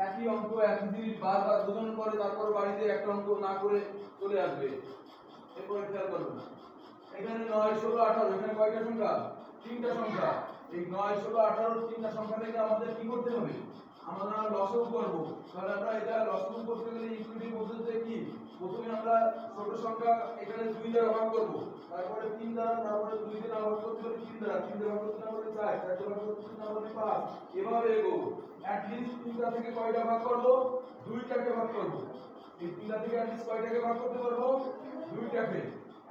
একই অঙ্ক একই জিনিস বারবার বোঝানোর পরে তারপর বাড়িতে একটা অঙ্ক না করে চলে আসবে, এরপরে খেয়াল করবে না। এখানে 9 16 18 এখানে কয়টা সংখ্যা? তিনটা সংখ্যা। এই 9 16 18 তিনটা সংখ্যা থেকে আমাদের কি করতে হবে? আমরা লসাগু করব। তাহলে আমরা এটা লসাগু করতে গেলে ইনক্লুডিং পদ্ধতিতে কি প্রথমে আমরা ছোট সংখ্যা এখানে 2 দ্বারা ভাগ করব, তারপরে 3 দ্বারা, তারপরে 2 দ্বারা ভাগ করতে হলে 3 দ্বারা, 3 দ্বারা ভাগ করতে হলে 4, 4 দ্বারা ভাগ করতে হলে 5, এভাবে এগোবো। অ্যাট লিস্ট 3টা থেকে কয়টা ভাগ করব? 2টাকে ভাগ করব। এই 3টা থেকে অ্যাট লিস্ট কয়টাকে ভাগ করতে পারবো? 2টাকে।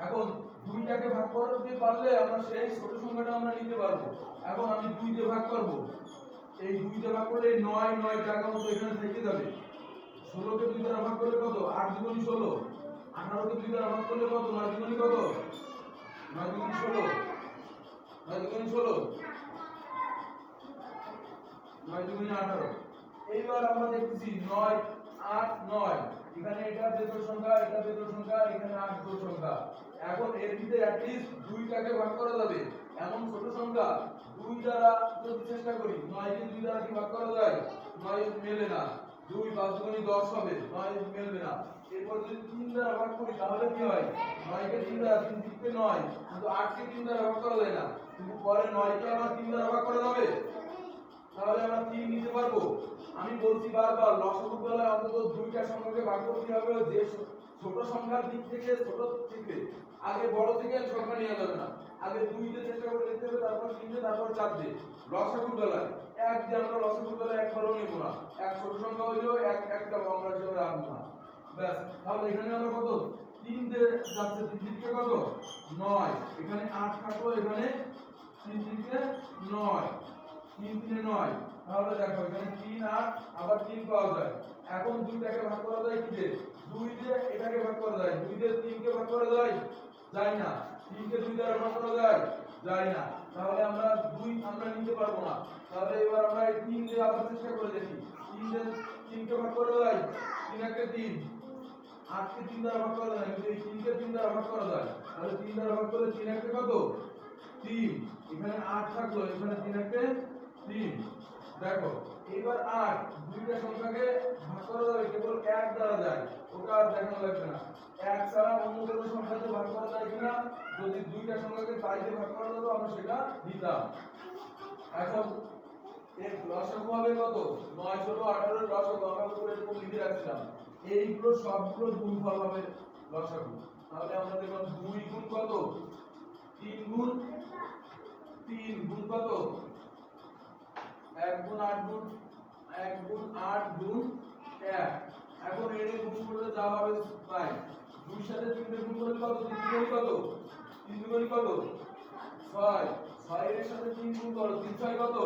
এখন 2টাকে ভাগ করতে পারলে আমরা সেই ছোট সংখ্যাটা আমরা নিতে পারবো। এখন আমি 2 দিয়ে ভাগ করব। এই 2 দিয়ে ভাগ করলে 9 9 জায়গা মতো এখানে থেকে যাবে। 16 কে 2 দ্বারা ভাগ করলে কত? 8 দুগুণ 16। 18 কে 2 দ্বারা ভাগ করলে কত? 9 দুগুণ কত? 9 দুগুণ 16। 9 দুগুণ 16। 9 দুগুণ 18। এইবার আমরা দেখতেছি 9 8 9, এখানে এটা বেজোড় সংখ্যা, এটা বেজোড় সংখ্যা, এখানে 8 জোড় সংখ্যা। এখন এর ভিতরে অ্যাট লিস্ট 2টাকে ভাগ করা যাবে এমন ছোট সংখ্যা 2 দ্বারা যদি চেষ্টা করি। 9 কে 2 দ্বারা কি ভাগ করা যায়? 9 মেলে না। 2 5 দুগুণ 10 হবে, 9 মেলবে না। এরপর যদি 3 দ্বারা ভাগ করি তাহলে কি হয়? 9 কে 3 দ্বারা 3 দিকে 9, কিন্তু 8 কে 3 দ্বারা ভাগ করা যায় না। কিন্তু পরে 9 কে আবার 3 দ্বারা ভাগ করা যাবে, তাহলে আমরা 3 নিতে পারবো। আমি বলছি বারবার লসাগুর বেলায় অন্তত 2টা সংখ্যাকে ভাগ করতে হবে, যে ছোট সংখ্যার দিক থেকে ছোট থেকে আগে বড় থেকে সংখ্যা নেওয়া যাবে না। আগে 2 দিয়ে চেষ্টা করে দেখতে হবে, তারপর 3 দিয়ে, তারপর 4 দিয়ে। লসাগুর বেলায় 1 দিয়ে আমরা লসাগুর বেলায় একবারও নেব না। এক ছোট সংখ্যা হইলেও একটা আমরা হিসেবে রাখবো না। ব্যাস, তাহলে এখানে আমরা কত? 3 দিয়ে যাচ্ছে, 3 দিকে কত? 9। এখানে 8 থাকলো, এখানে 3 দিকে 9, 3 3 9। তাহলে দেখো এখানে 3 8 আবার 3 পাওয়া যায়। এখন 2টাকে ভাগ করা যায় কি দিয়ে? 2 দিয়ে এটাকে ভাগ করা যায়। 2 দিয়ে 3 কে ভাগ করা যায়? যায় না। 3 কে 2 দ্বারা ভাগ করা যায়? যায় না। তাহলে আমরা 2 আমরা নিতে পারবো না। তাহলে এবার আমরা এই 3 দিয়ে আবার চেষ্টা করে দেখি। 3 দিয়ে 3 কে ভাগ করা যায়? 3 1 কে 3। 8 কে 3 দ্বারা ভাগ করা যায়, কিন্তু এই 3 কে 3 দ্বারা ভাগ করা যায়। তাহলে 3 দ্বারা ভাগ করলে 3 1 কে কত? 3। এখানে 8 থাকলো, এখানে 3 1 কে 3। দেখো এবার 8 দুইটা সংখ্যাকে ভাগ করা যাবে কেবল 1 দ্বারা যায়, ওটা আর দেখানো লাগবে না। 1 ছাড়া অন্য কোনো সংখ্যাতে ভাগ করা যায় কিনা, যদি দুইটা সংখ্যাকে তাই দিয়ে ভাগ করা যেত আমরা সেটা দিতাম। এখন এর লসাগু হবে কত? 9 16 18 এর লসাগু আমরা উপরে এরকম লিখে রাখছিলাম। এইগুলো সবগুলো গুণফল হবে লসাগু। তাহলে আমরা দেখলাম 2 গুণ কত? 3 গুণ 3 গুণ কত? 1 গুণ 8 গুণ 1 গুণ 8 গুণ 1। এখন এর গুণ করলে যা হবে তাই। 2 সাথে 3 এর গুণ করলে কত? 3 গুণ কত? 3 গুণ কত? 6। 6 এর সাথে 3 গুণ করো, 3 6 কত?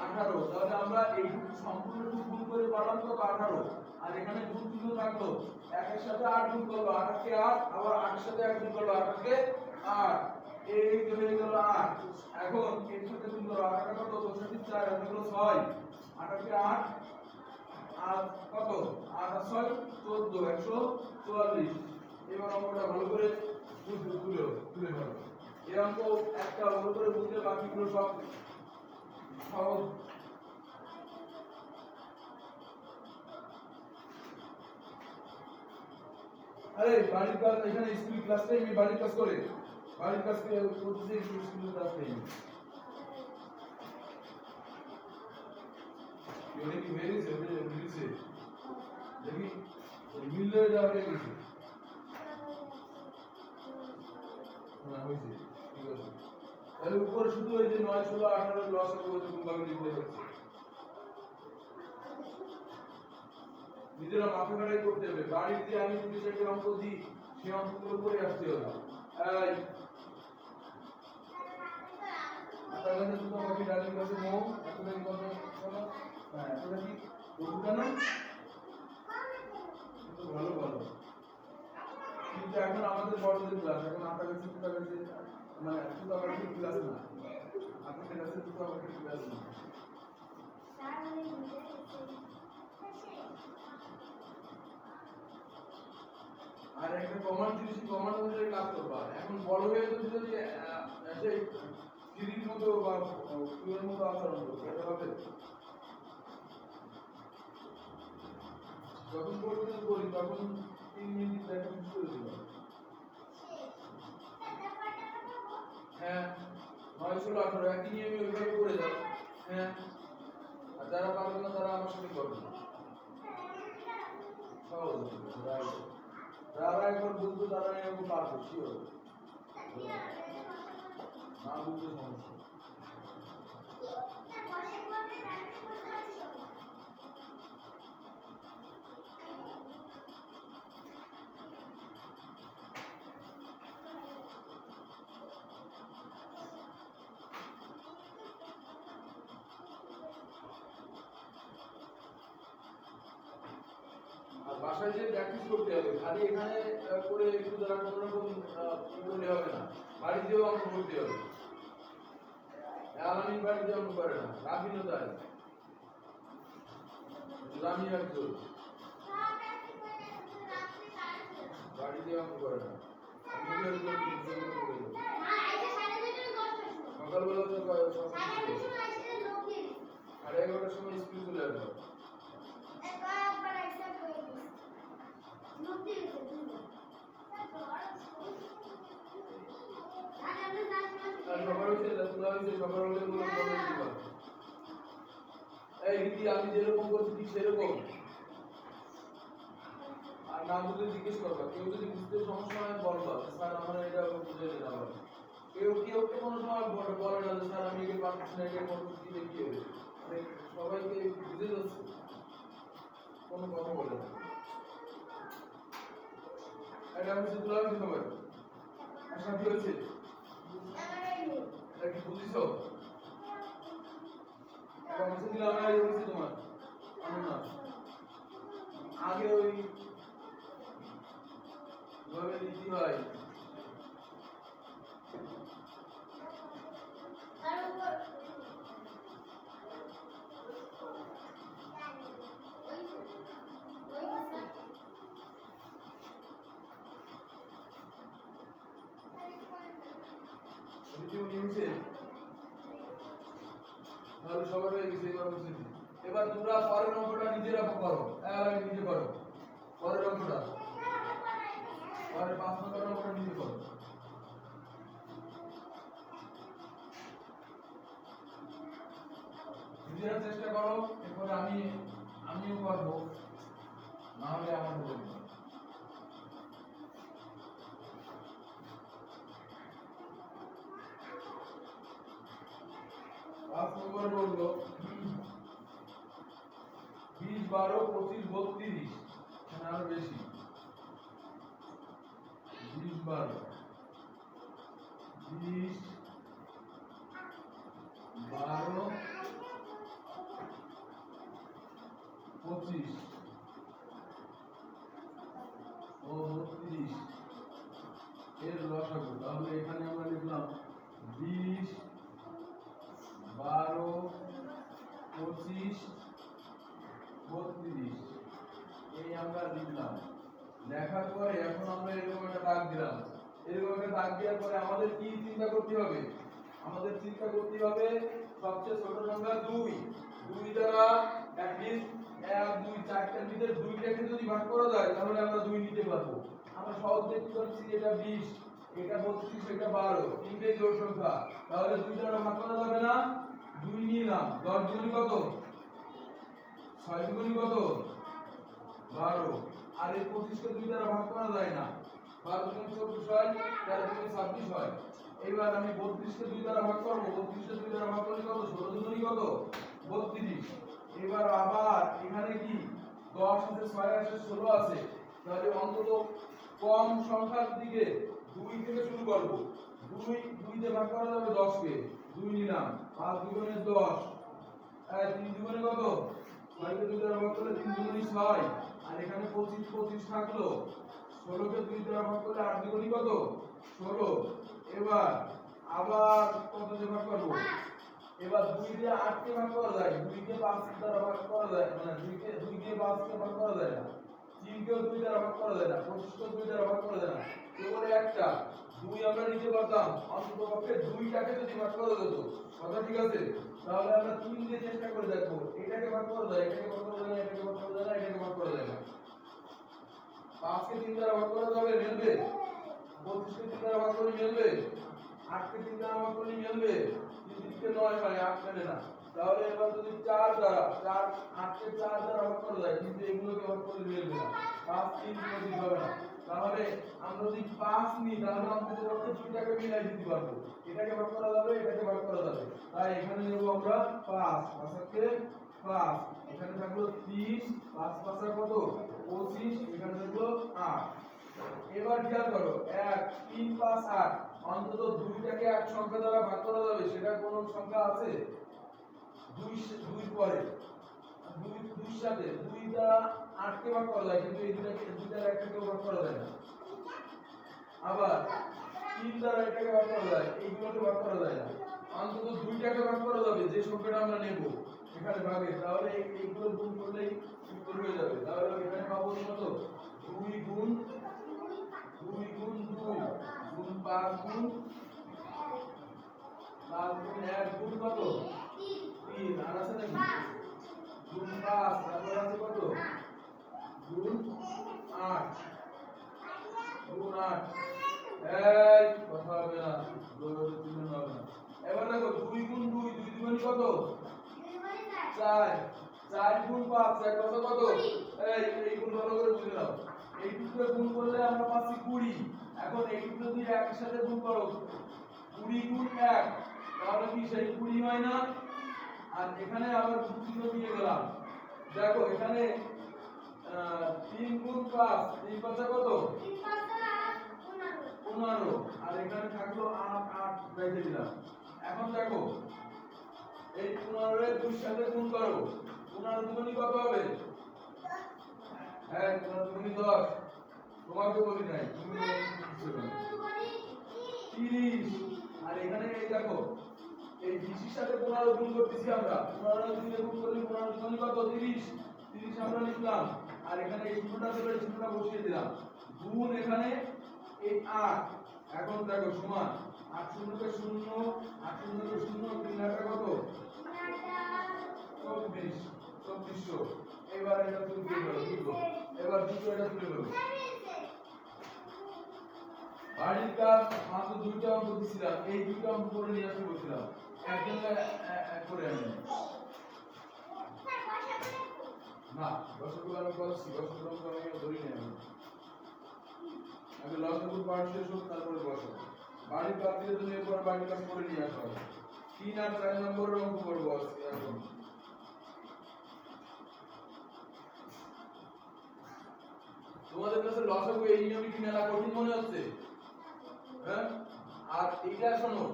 18। তাহলে আমরা এই সম্পূর্ণ গুণ করে পারলাম কত? 18। আর এখানে গুণ চিহ্ন থাকলো, 1 এর সাথে 8 গুণ করলো, 8 কে 8, আবার 8 এর সাথে 1 গুণ করলো, 8 কে 8, এই তো হয়ে গেল 8। এখন এর সাথে গুণ করো, 8 টা কত? 64, 4 হলো 6, 8 কে 8 আর কত? 8 আর 6 14, 144। এবার অঙ্কটা ভালো করে তুলে ধরো। এই অঙ্ক একটা ভালো করে বুঝলে বাকিগুলো সব সহজ। আরে বাড়ির কাজ এখানে স্কুল ক্লাস টাইম, বাড়ির কাজ করে বাড়ির কাজ করতেছে, স্কুল ক্লাস টাইম ये की वेरी से देखी मिल जा रही है না হইছে, ঠিক আছে। তাহলে উপরে শুধু এই যে 9 16 18 এর লসাগু এরকম ভাবে লিখতে হচ্ছে, নিজেরা মাথা খাটাই করতে হবে। বাড়িতে আমি যদি সেটা অঙ্ক দিই, সেই অঙ্কগুলো করে আসতে হবে। এই তাহলে তো তোমাকে ডালিম কাছে মো এতটা কি কথা বলো? হ্যাঁ, এতটা কি করবে না? তো ভালো ভালো। কিন্তু এখন আমাদের বড়দের ক্লাস, এখন আপনাদের ছোটটা কাছে মানে শুধু আমার ঠিক ক্লাস না, আপনাদের কাছে শুধু আমার ঠিক ক্লাস না। আর একটা কমান্ড জিনিস, কমান্ড অনুযায়ী কাজ করবা। এখন বড় হয়ে যদি সেই সিরিজ মতো বা টুয়ের মতো আচরণ করবে, এটা হবে যখন করতে করি তখন 3 মিনিট দেখা শুরু করে দিলাম। হ্যাঁ 9 16 18 একই নিয়মে ওইভাবে করে দাও। হ্যাঁ আর যারা পারবে না তারা আমার সাথে করবে। সহজ যারা একবার বুঝবে তারা এরকম পারবে শিওর। না বুঝতে সমস্যা। বাসায় যে প্র্যাকটিস করতে হবে, খালি এখানে করে একটু দ্বারা কোনো রকম করলে হবে না, বাড়িতেও অঙ্ক করতে হবে। আলামিন বাড়িতে অঙ্ক করে না, রাফিনও তাই, রামি একজন বাড়িতে অঙ্ক করে না। সকালবেলা তো 11:30টার সময় স্কুল চলে আসবে। আমি যেরকম করছি ঠিক সেরকম, আর না বুঝলে জিজ্ঞেস করবা। কেউ যদি বুঝতে সমস্যা হয় বলবা স্যার আমার এটা বুঝে দিন। আবার কেউ কেউ কোনো সময় বলে না যে স্যার আমি এটা পারছি না, এটা করতে কি দেখি হবে, সবাইকে বুঝে যাচ্ছে, কোনো কথা বলে না। এটা হচ্ছে তুলাম সবাই সাথে হয়েছে, এটা কি বুঝিস? এটা হচ্ছে দিলাম না, এই হচ্ছে তোমার না আগে ওই ভাবে নীতি হয়। তাহলে সবার হয়ে গেছে। এবার তোমরা পরের অঙ্কটা নিজেরা করো, নিজে করো পরের অঙ্কটা, পরের 5 নম্বর অঙ্কটা নিজে করো। নিজেরা চেষ্টা করো, এরপরে আমিও করবো, না হলে আমার হবে না। বললো 20 12 25 32, আরো বেশি 20 12 20 12 25 ও 32 এর লসাগু। তাহলে এখানে আমরা লিখলাম 20 12 25 32, এই আমরা লিখলাম। লেখার পরে এখন আমরা এরকম একটা দাগ দিলাম। এরকম একটা দাগ দেওয়ার পরে আমাদের কি চিন্তা করতে হবে? আমাদের চিন্তা করতে হবে সবচেয়ে ছোট সংখ্যা 2। 2 দ্বারা at least 1 2 4টার ভিতরে 2টাকে যদি ভাগ করা যায় তাহলে আমরা 2 নিতে পারবো। আমরা সহজ দেখতে পাচ্ছি এটা 20, এটা 32, এটা 12, তিনটেই জোড় সংখ্যা, তাহলে 2 দ্বারা ভাগ করা যাবে না। 2 নিলাম, 10 দুগুণ কত? 6 দুগুণ কত? 12। আর এই 25 কে 2 দ্বারা ভাগ করা যায় না। 12 দুগুণ 24 হয়, 13 দুগুণ 26 হয়। এবার আমি 32 কে 2 দ্বারা ভাগ করব। 32 কে 2 দ্বারা ভাগ করলে কত? 16 দুগুণ কত? 32। এবার আবার এখানে কি 10 আছে, 6 আছে, 16 আছে, তাহলে অন্তত কম সংখ্যার দিকে 2 থেকে শুরু করব। 2 দিয়ে ভাগ করা যাবে 10 কে, 2 নিলাম, 5 দুগুণে 10, 3 দুগুণে কত? 6 কে 2 দ্বারা ভাগ করলে 3 দুগুণে 6, আর এখানে 25 25 থাকলো। 16 কে 2 দ্বারা ভাগ করলে 8 দুগুণে কত? 16। এবার আবার কত দিয়ে ভাগ করব? এবার 2 দিয়ে 8 কে ভাগ করা যায়, 2 কে 5 দ্বারা ভাগ করা যায়, মানে 2 দিয়ে 5 কে ভাগ করা যায় না, 3 কে 2 দ্বারা ভাগ করা যায় না, 25 কে 2 দ্বারা ভাগ করা যায় না। কেবল একটা 2 আমরা নিতে পারতাম, অন্ততপক্ষে 2টাকে যদি ভাগ করা যেত, কথা ঠিক আছে? তাহলে আমরা 3 দিয়ে চেষ্টা করে দেখব, এটাকে ভাগ করা যায়, এটাকে ভাগ করা যায় না, এটাকে ভাগ করা যায় না, এটাকে ভাগ করা যায় না। 5 কে 3 দ্বারা ভাগ করা যাবে, মিলবে? 25 কে 3 দ্বারা ভাগ করে মিলবে? 8 কে 3 দ্বারা ভাগ করলে মিলবে? 3 কে 9 হয়, 8 মেলে না। তাহলে এবার যদি 4 দ্বারা 4 8 কে 4 দ্বারা ভাগ করা যায়, কিন্তু এগুলোকে ভাগ করলে মিলবে না। 5 3 25 হবে না। তাহলে আমরা যদি 5 নিই তাহলে অন্তত পক্ষে দুইটাকে মিলাই দিতে পারবো। এটাকে ভাগ করা যাবে, এটাকে ভাগ করা যাবে। তাই এখানে নেব আমরা 5, 5 কে 5, এখানে থাকলো 3, 5 5 কত? 25, এখানে থাকলো 8। এবার খেয়াল করো, 1 3 5 8, অন্তত দুইটাকে এক সংখ্যা দ্বারা ভাগ করা যাবে, সেটা কোন সংখ্যা আছে? 2 পরে 2 সাথে 2 দ্বারা 8 কে ভাগ করা যায়, কিন্তু এই দুটাকে 2 দ্বারা একটাকে ভাগ করা যায় না। আবার 3 দ্বারা এটাকে ভাগ করা যায়, এইগুলোকে ভাগ করা যায় না। অন্তত দুইটাকে ভাগ করা যাবে, যে সংখ্যাটা আমরা নেব এখানে ভাগে, তাহলে এইগুলো গুণ করলেই উত্তর হয়ে যাবে। তাহলে এখানে পাবো কত? 2 গুণ 2 গুণ 2 গুণ 5 গুণ 1 গুণ কত? 3। আর আছে নাকি? গুণ 5, তারপর আছে কত? গুণ 8 গুণ 8। এই কথা হবে না, দৌড়ে তুলে হবে না। এবার দেখো 2 গুণ 2, 2 দুগুণ কত? 4। 4 গুণ 5, এর কত কত? এই গুণ ভালো করে বুঝে নাও। এই দুটো গুণ করলে আমরা পাচ্ছি 20। এখন এই দুটো যদি একই সাথে গুণ করো, 20 গুণ 1, তাহলে কি সেই 20 হয় না? আর এখানে আবার দুটো নিয়ে গেলাম, দেখো এখানে 3 গুণ 5, 3 5 কত? 15। আর এখানে থাকলো 8, 8 রেখে দিলাম। এখন দেখো এই 15 এর 2 এর সাথে গুণ করো, 15 দুগুণই কত হবে? হ্যাঁ 15 দুগুণই 10। তোমাকে বলি নাই, তুমি 30। আর এখানে এই দেখো এই 20 এর সাথে 15 গুণ করতেছি আমরা, 15 এর 2 দিয়ে গুণ করলে 15 দুগুণই কত? 30। 30 আমরা লিখলাম, আর এখানে এই চিহ্নটা ছিল, এই চিহ্নটা বসিয়ে দিলাম। গুণ এখানে এই 8। এখন দেখো সমান 8 0 কে 0, 8 0 কে 0, 3 8 কত? 24, 2400। এবার এটা তুমি দিয়ে দাও, দুটো। এবার দুটো এটা তুলে দাও। বাড়ির কাজ মাত্র 2টা অঙ্ক দিছিলাম, এই 2টা অঙ্ক করে নিয়ে আসতে বলছিলাম, একজন এক করে আনি না। দশগুলো আমি করছি, দশগুলো আমি ধরি না। আগে লসাগু পাঠ শেষ হোক, তারপরে বসো। বাড়ির কাজ দিয়ে তুমি এরপর বাড়ির কাজ করে নিয়ে আসো। 3 আর 4 নম্বরের অঙ্ক করবো আজকে। এখন তোমাদের কাছে লসাগু এই নিয়মে কি মেলা কঠিন মনে হচ্ছে? হ্যাঁ? আর এইটা শোনো,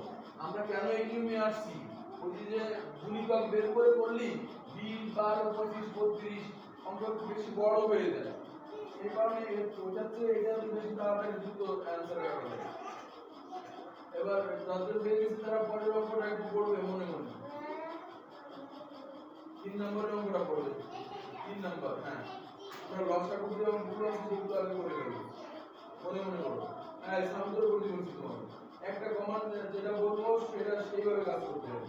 আমরা কেন এই নিয়মে আসছি? ওই যে গুণিতক বের করে করলি 20 12 25 32 অঙ্ক বেশি বড় হয়ে যায়, এই কারণে ওটার চেয়ে এটা বেশি তাড়াতাড়ি দ্রুত অ্যানসার করা যায়। এবার যাদের হয়ে গেছে তারা পরের অঙ্কটা একটু পড়বে মনে মনে। 3 নম্বরের অঙ্কটা পড়বে, 3 নম্বর। হ্যাঁ, আমরা লসাগু দিয়ে অঙ্কগুলো আছে সেগুলো আগে করে ফেলবো, মনে মনে করো। হ্যাঁ, সামনে করে বলছি তোমাকে, একটা কমান্ড যেটা বলবো সেটা সেইভাবে কাজ করতে হবে।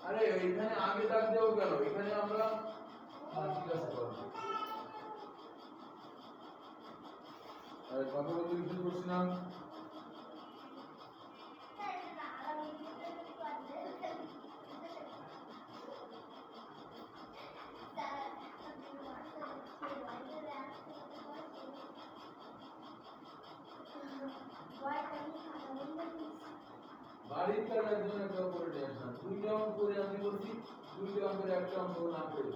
আরে এখানে আগে দাগ দেও কেন? এখানে আমরা ঠিক আছে করব। আরে কথা বলতে কিছু করছি না। বাড়ির কাজ একজন একটা করে নিয়ে আসলাম, 2টা অঙ্ক করে আমি বলছি, 2টা অঙ্কের একটা অঙ্ক না করে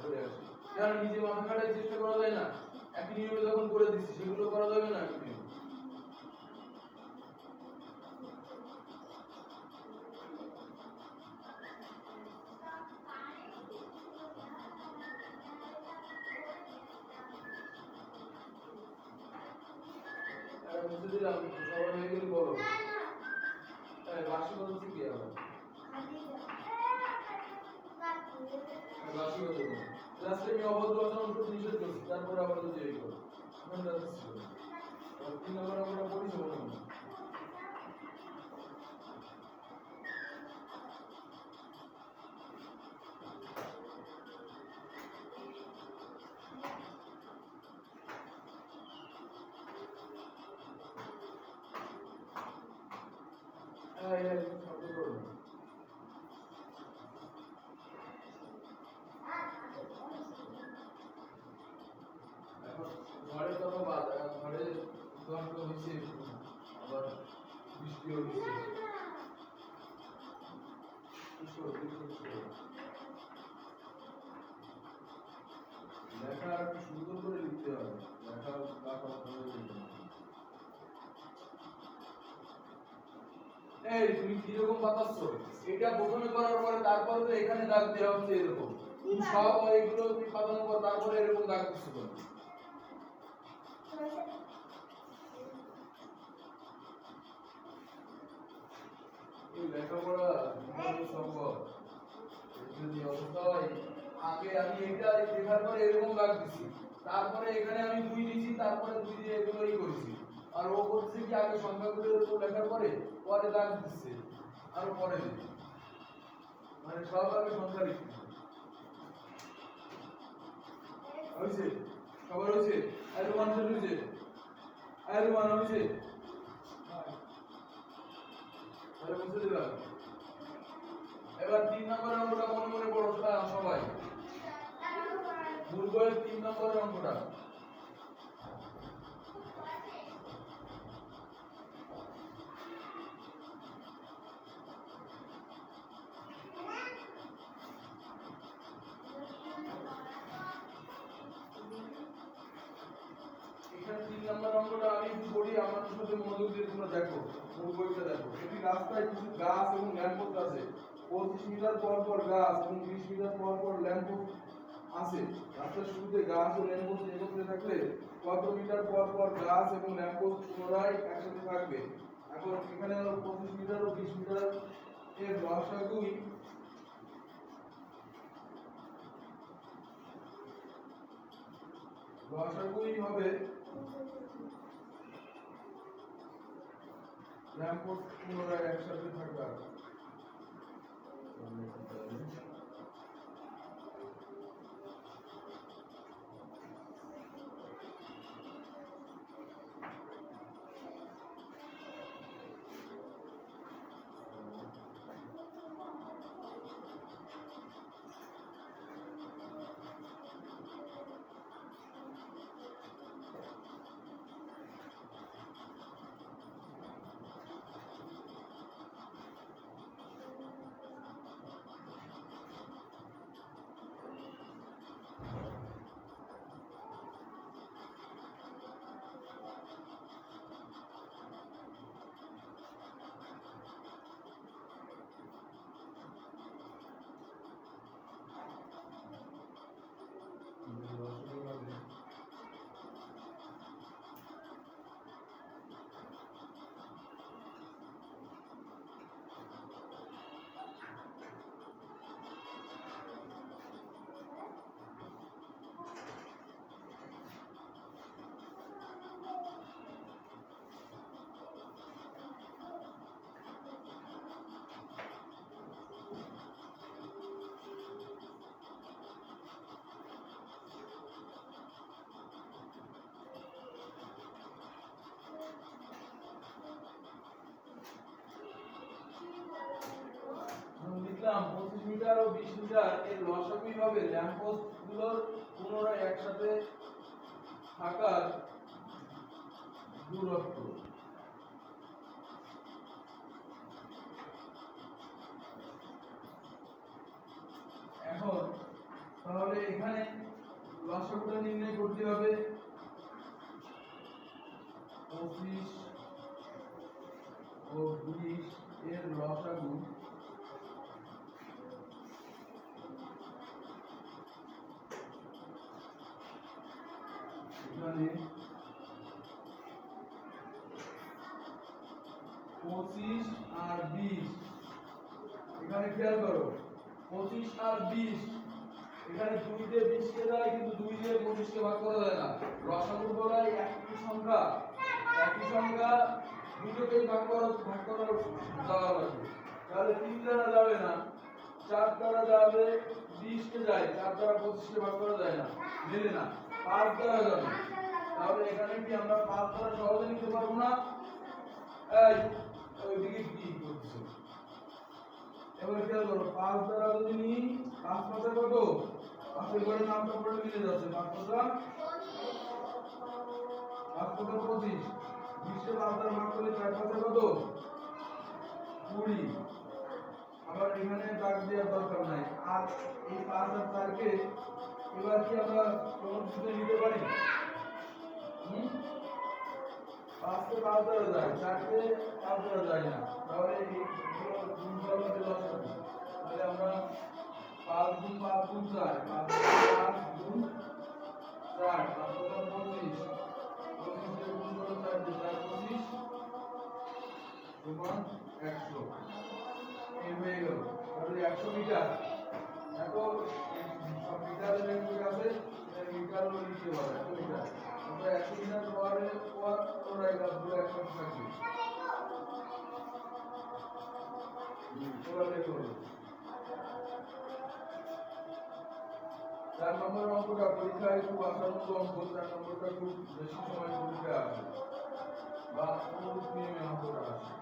করে আসি। কারণ নিজে মাথা খাটাই চেষ্টা করা যায় না, একই নিয়মে যখন করে দিচ্ছি সেগুলো করা যাবে না। একই নিয়ম বুঝতে দিলাম, সবাই হয়ে গেলে বলো। বাসি বলছি কি আবার? বাসি বলতে লাস্টে আমি অভদ্র আচরণ করতে নিষেধ করছি, তারপরে আবার যদি এই করো মনে রাখছি। 3 নম্বর আমরা পড়িছি মনে মনে। দরকার হয়েছে আবার বৃষ্টি হচ্ছে লেখা একটু সুন্দর করে লিখতে হবে লেখা বাঁকা হয়ে যাবে এই তুমি কি রকম বাতাচ্ছ এটা প্রথমে করার পরে তারপরে তো এখানে দাগ দেওয়া হচ্ছে এরকম সব এইগুলো তুমি পাতানোর পর তারপরে এরকম দাগ দিচ্ছ এই লেখাপড়া সম্ভব যদি অবস্থায় আগে আমি এটা লেখার পরে এরকম দাগ দিছি তারপরে এখানে আমি 2 দিছি তারপরে 2 দিয়ে এগুলোই করেছি আর ও করছে কি আগে সংখ্যাগুলো এরকম লেখার পরে পরে দাগ দিচ্ছে আর পরে দিচ্ছে মানে সব আগে সংখ্যা লিখছে হইছে সবার হইছে আর ওয়ান হইছে আর ওয়ান হইছে আরে বুঝতে দিলাম এবার 3 নম্বরের অঙ্কটা মনে মনে পড়ো সবাই দুর্গের 3 নম্বরের অঙ্কটা এখানে 3 নম্বর অঙ্কটা আমি একটু পড়ি আমার সাথে মনোযোগ দিয়ে তোমরা দেখো মূল বইটা দেখো এটি রাস্তায় কিছু গাছ এবং ল্যাম্পপোস্ট আছে 25 মিটার পর পর গাছ এবং 20 মিটার পর পর ল্যাম্পপোস্ট আছে রাস্তার শুরুতে গাছ ও ল্যাম্পপোস্ট একত্রে থাকলে কত মিটার পর পর গাছ এবং ল্যাম্পপোস্ট পুনরায় একসাথে থাকবে এখন এখানে হলো 25 মিটার ও 20 মিটার এর লসাগুই হবে ল্যাম্পপোস্ট পুনরায় একসাথে থাকবে লিখলাম 25 মিটার ও 20 মিটার এর লসাগুই হবে ল্যাম্পপোস্ট গুলোর পুনরায় একসাথে থাকার দূরত্ব এখন তাহলে এখানে লসাগুটা নির্ণয় করতে হবে 25 ও 20 এর লসাগু এখানে 25 আর 20 এখানে খেয়াল করো 25 আর 20 এখানে 2 দিয়ে 20 কে যায় কিন্তু 2 দিয়ে 25 কে ভাগ করা যায় না লসাগুর বলাই একই সংখ্যা দুটোকেই ভাগ করা যাওয়া লাগবে তাহলে 3 দ্বারা যাবে না 4 দ্বারা যাবে 20 কে যায় 4 দ্বারা 25 কে ভাগ করা যায় না মেলে না 5 দ্বারা যাবে তাহলে এখানে কি আমরা 5 দ্বারা সহজে নিতে পারবো না এই ওইদিকে কি করছো এবার খেয়াল করো 5 দ্বারা যদি নিই 5 পাতা কত পাশের ঘরে নামটা পড়ে মিলে যাচ্ছে 5 পাতা 25 20 কে 5 দ্বারা ভাগ করলে 4 5 কত 20। আবার এখানে দাগ দেওয়ার দরকার নাই। আর এই 5 আর 4 কে এবার কি আমরা ক্রমসূত্রে নিতে পারি? 5 কে 5 দ্বারা যায়, 4 কে 5 দ্বারা যায় না। তাহলে এই গুণফল হবে লসাগু। তাহলে আমরা 5 গুণ 5 গুণ 4, 5 গুণ 4, 5 গুণ 25, 25 কে গুণ করো 4 দিয়ে 4 25 সমান 100। এই হয়ে গেল। তাহলে 100 মিটার। এখন সব মিটারের ইউনিট আছে, এটা মিটারও লিখতে পারো 100 মিটার। আমরা 100 মিটার পর ওরা গাছগুলো একসাথে থাকবে। এবার দেখো 4 নম্বর অঙ্কটা পরীক্ষায় খুব আশানুরূপ অঙ্ক। 4 নম্বরটা খুব বেশি সময় পরীক্ষায় আসে বা অনুরূপ নিয়মে অঙ্কটা আসে।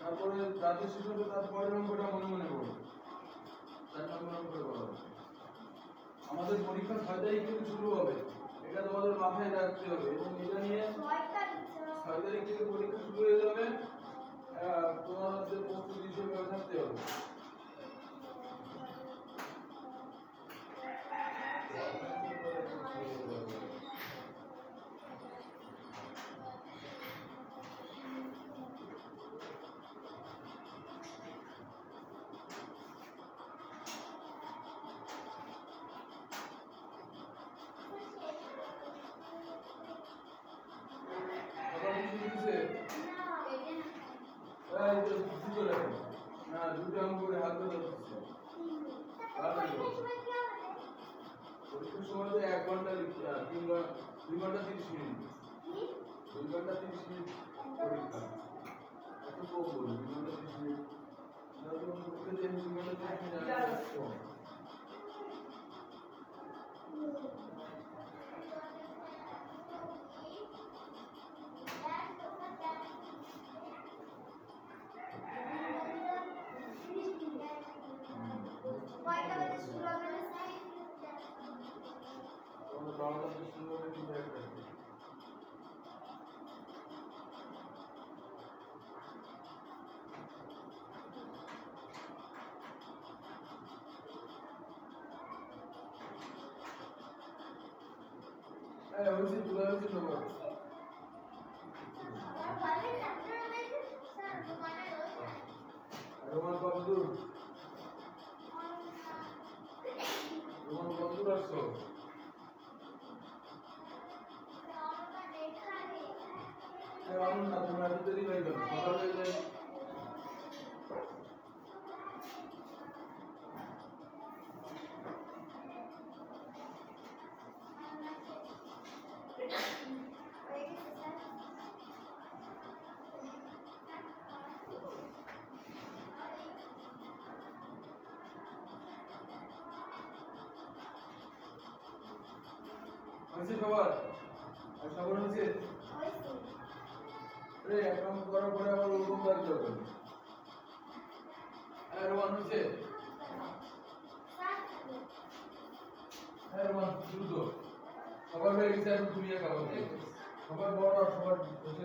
তারপরে যাদের শেষ হবে তার পরের অঙ্কটা মনে মনে করো। 4 নম্বর অঙ্কটা বলো। আমাদের পরীক্ষা 6 তারিখ থেকে শুরু হবে, এটা তোমাদের মাথায় রাখতে হবে এবং এটা নিয়ে 6 তারিখ থেকে পরীক্ষা শুরু হয়ে যাবে। তোমাদের প্রস্তুতি হিসেবে থাকতে হবে। না দুটো অঙ্ক করে হাত ধরে পরীক্ষার সময় তো 1 ঘন্টা লিখতে হয়, 2 ঘন্টা 30 মিনিট, 2 ঘন্টা 30 মিনিট পরীক্ষা। এত কম বলি 2 ঘন্টা 30 মিনিট, তাহলে পরীক্ষা দিয়ে 2 ঘন্টা 30 মিনিট কম। হয়েছে তুলা হয়েছে তোমার রোমান কতদূর আসছো? মানুষ না তুমি এত দেরি হয়ে গেল সকাল হয়ে যায় হয়েছে সবার আর সবার হয়েছে রে এক কাম করার পরে আবার ওরকম কাজ করবেন আর রোমান হয়েছে হ্যাঁ রোমান দ্রুত সবার হয়ে গেছে এখন তুমি একা বাকি সবার বড় আর সবার হচ্ছে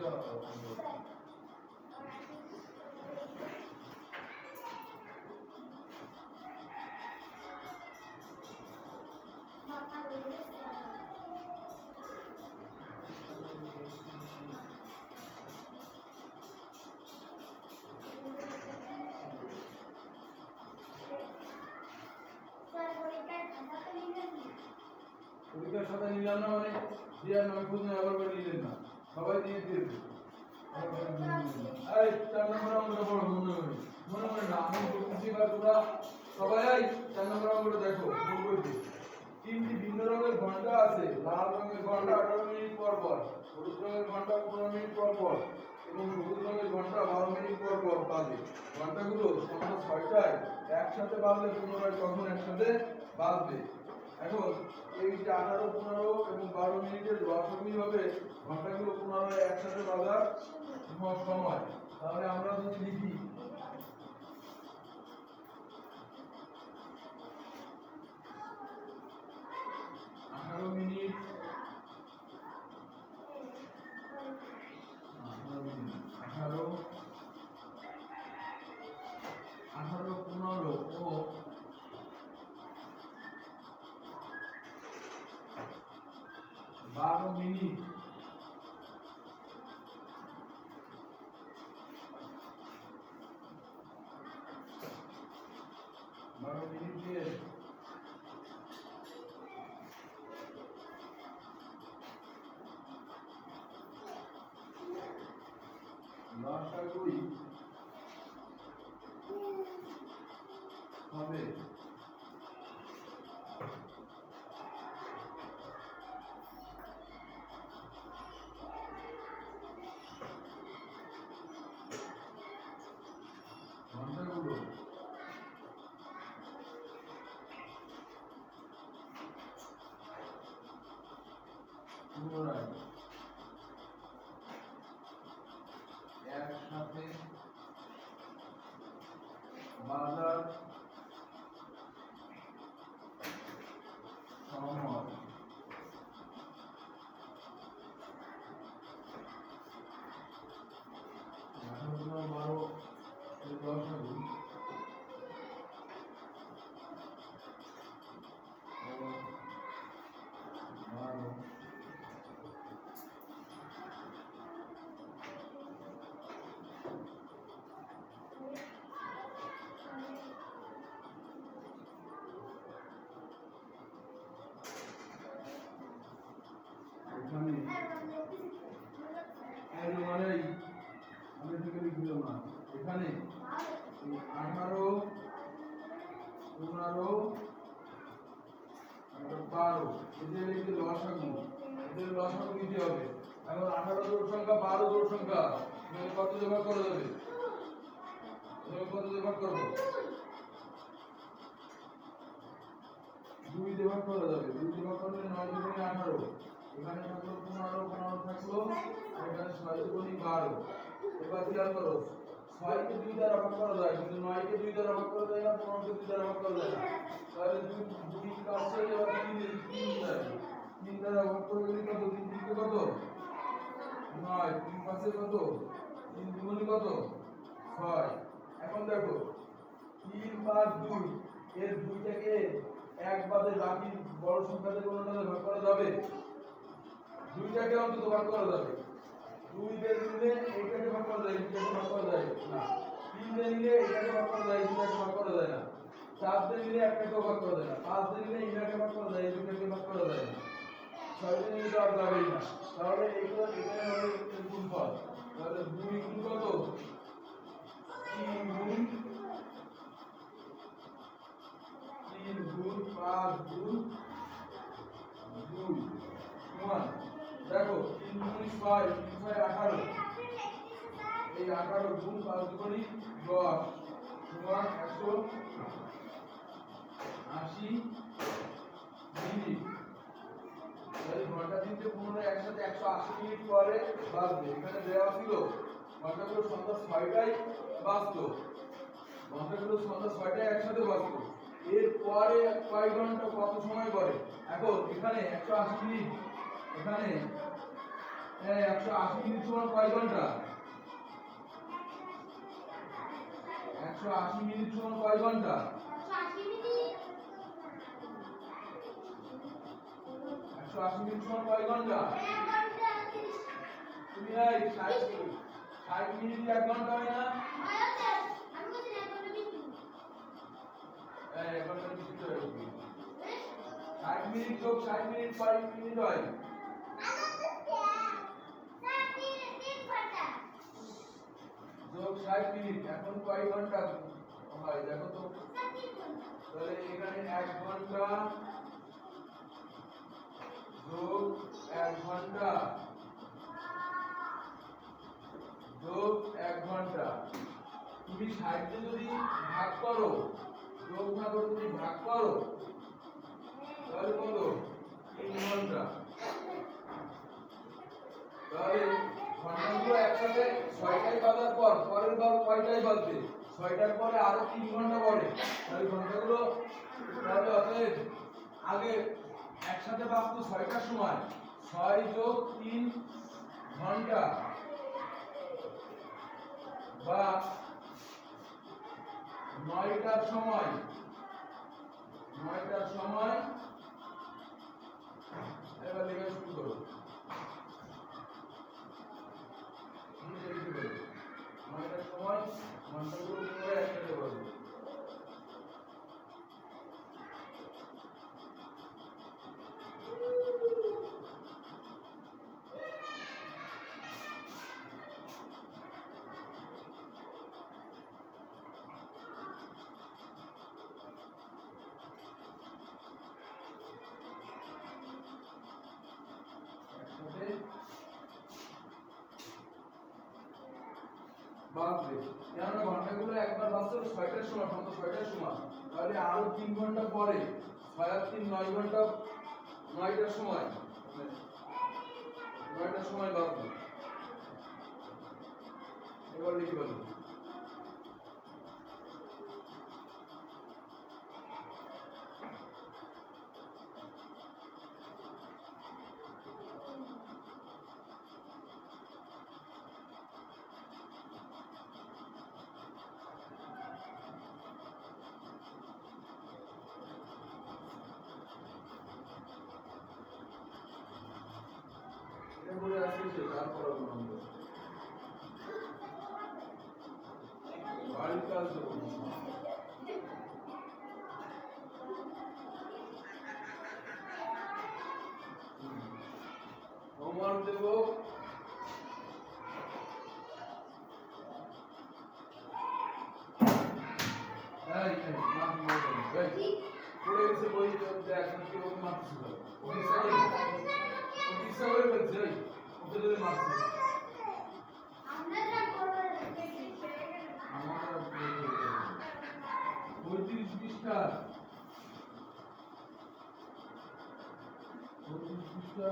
পরীক্ষার সাথে নিলাম না মানে দেওয়ার নামে খোঁজ নেই আবার নিলেন না সবাই দিয়ে দিয়েছে এই 4 নম্বর অঙ্কটা পড়ো মনে মনে না আমি বলতেছি বা তোমরা সবাই 4 নম্বর অঙ্কটা দেখো বইতে তিনটি ভিন্ন রঙের ঘন্টা আছে লাল রঙের ঘন্টা 18 মিনিট পর পর হলুদ রঙের ঘন্টা 15 মিনিট পর পর এবং সবুজ রঙের ঘন্টা 12 মিনিট পর পর বাজে ঘন্টাগুলো সন্ধ্যা 6টায় একসাথে বাজলে পুনরায় তখন একসাথে বাজবে এখন এই যে 18 15 এবং 12 মিনিটের লসাগু হবে ঘন্টাগুলো পুনরায় একসাথে বাজার সময় তাহলে আমরা যদি লিখি 18 মিনিট 18 15 ও 12 মিনিট দিয়ে লসাগুই হবে ঘন্টাগুলো পুনরায় একসাথে বাজার সময় 12 লসাগু এখানে মানে আমি থেকে লিখলাম না এখানে 18 15 12 এদের লিখে লসাগু এদের লসাগু নিতে হবে এখন 18 জোড় সংখ্যা 12 জোড় সংখ্যা তুমি কত দিয়ে ভাগ করা যাবে তুমি কত দিয়ে ভাগ করবে 2 দিয়ে ভাগ করা যাবে 2 দিয়ে ভাগ করলে 9 দুগুণে 18 এখানে থাকলো 15 15 থাকলো এখানে 6 দুগুণে 12 এবার খেয়াল করো 6 কে 2 দ্বারা ভাগ করা যায় কিন্তু 9 কে 2 দ্বারা ভাগ করা যায় না 15 কে 2 দ্বারা ভাগ করা যায় না তাহলে 2 কাছে এবার 3 যায় 3 দ্বারা ভাগ করে গেলে কত 3 কে কত 9 3 পাশে কত 3 দুগুণে কত 6 এখন দেখো 3 5 2 এর 2টাকে এক বাদে বাকি বড় সংখ্যাতে কোনটাতে ভাগ করা যাবে 2টাকে অন্তত ভাগ করা যাবে 2 দিয়ে নিলে এইটাকে ভাগ করা যায় এইটাকে ভাগ করা যায় না 3 দিয়ে নিলে এইটাকে ভাগ করা যায় এইটাকে ভাগ করা যায় না 4 দিয়ে নিলে একটাকে ভাগ করা যায় না 5 দিয়ে নিলে এইটাকে ভাগ করা যায় এইটাকে ভাগ করা যায় না 6 দিয়ে নিলে তো আর যাবেই না তাহলে এইগুলো এখানে হবে গুণফল তাহলে 2 গুণ কত 3 গুণ 5 গুণ 2 সমান দেখো 3 গুণ 6 3 6 18 এই 18 গুণ 5 দুগুণী 10 সমান 180 মিনিট। তাহলে ঘন্টা দিতে পুনরায় একসাথে 180 মিনিট পরে বাজবে। এখানে দেওয়া ছিল ঘন্টাগুলো সন্ধ্যা 6টায় বাজতো, ঘন্টাগুলো সন্ধ্যা 6টায় একসাথে বাজতো। এর পরে কয় ঘন্টা কত সময় পরে? এখন এখানে 180 মিনিট, এখানে 180 মিনিট সমান কয় ঘন্টা? 180 মিনিট সমান কয় ঘন্টা? 180 মিনিট সমান কয় ঘন্টা? তুমি এই 60 মিনিট 1 ঘন্টা হয় না? এই 1 ঘন্টা 20 মিনিট হয়। 60 মিনিট যোগ 60 মিনিট কয় মিনিট হয়? যোগ 60 মিনিট এখন কয় ঘন্টা হয় দেখো তো। তাহলে এখানে 1 ঘন্টা যোগ 1 ঘন্টা যোগ 1 ঘন্টা, তুমি 60 কে যদি ভাগ করো, যোগ না করে যদি ভাগ করো তাহলে কত? 3 ঘন্টা। তাহলে ঘন্টাগুলো একসাথে 6টায় বাজার পর পরের বার কয়টায় বাজবে? 6টার পরে আরো 3 ঘন্টা পরে। তাহলে ঘন্টাগুলো তাহলে অতএব আগে একসাথে বাজতো 6টার সময়, 6 যোগ 3 ঘন্টা বা 9টার সময়, 9টার সময় এবার লেখা শুরু করো। 9টার সময় ঘন্টাগুলো পুরো একসাথে বাজবে। বাজবে কেননা ঘন্টাগুলো একবার বাজতো 6টার সময়, সন্ধ্যা 6টার সময়। তাহলে আরো 3 ঘন্টা পরে 6 আর 3 9 ঘন্টা, 9টার সময়, 9টার সময় বাজবে। এবার লিখে বলো। এগুলো আজকে শেষ, আর পড়াবো না আমরা। বাড়ির কাজ দেবো। হোমওয়ার্ক দেবো। পড়ে গেছে বই, দেখ কি ওকে মারছিস ইচ্ছা করে বলছে ওকে যদি মারছিস আমরা 35 পৃষ্ঠা, 35 পৃষ্ঠা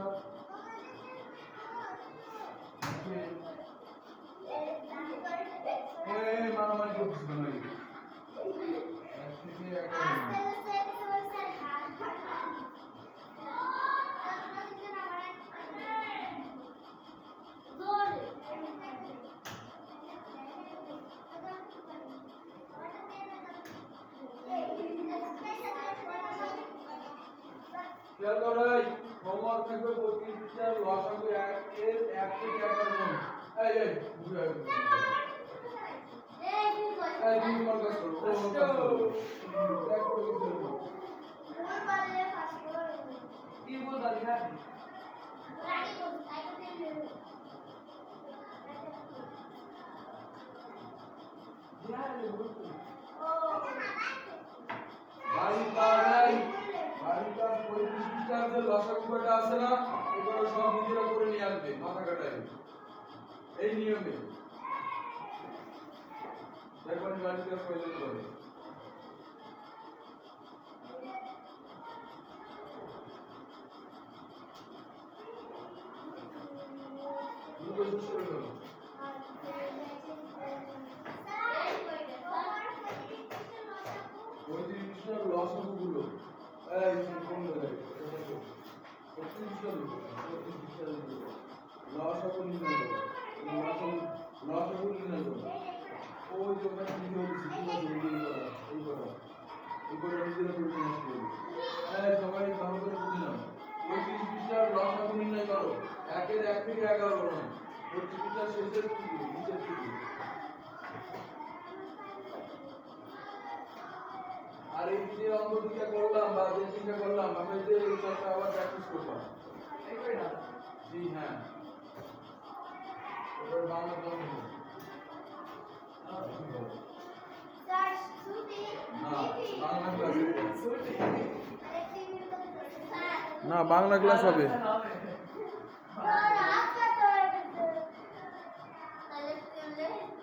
মারামারি করছিস কেন? এক থেকে একটা খেয়াল করো, হোমওয়ার্ক থাকবে 35 পৃষ্ঠার লসাগু 1 এর 1 থেকে 11 জন। এই বুঝে এই তুমি কোন কাজ করো? ও কাজ করো। এক করে কিছু করো। কি বলবা লিখা? বাড়ির কাজ 35 পৃষ্ঠার যে লসাগু কয়টা আছে না এগুলো সব নিজেরা করে নিয়ে আসবে মাথা কাটায় এই নিয়মে দেখবেন বাড়ির কাজ কয়জন করে দুটো শেষ করে ফেলো। 35 পৃষ্ঠার লসাগুগুলো এই কোন জায়গায় 35 পৃষ্ঠার লসাগু নির্ণয় করো লসাগু নির্ণয় করো ওই যে ওখানে ভিডিও দিচ্ছি এই করে নিজেরা করে নিয়ে আসবে এই সবাই ভালো করে বুঝে নাও 35 পৃষ্ঠার লসাগু নির্ণয় করো 1 এর 1 থেকে 11 নয় 35 পৃষ্ঠার শেষের দিকে নিচের দিকে আর এই যে অঙ্ক দুটো করলাম বা যে তিনটা করলাম আমরা যে এই চারটা আবার প্র্যাকটিস করলাম জি হ্যাঁ এবার বাংলা ক্লাস না বাংলা ক্লাস হবে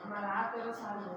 আমার হাতেরও সামনে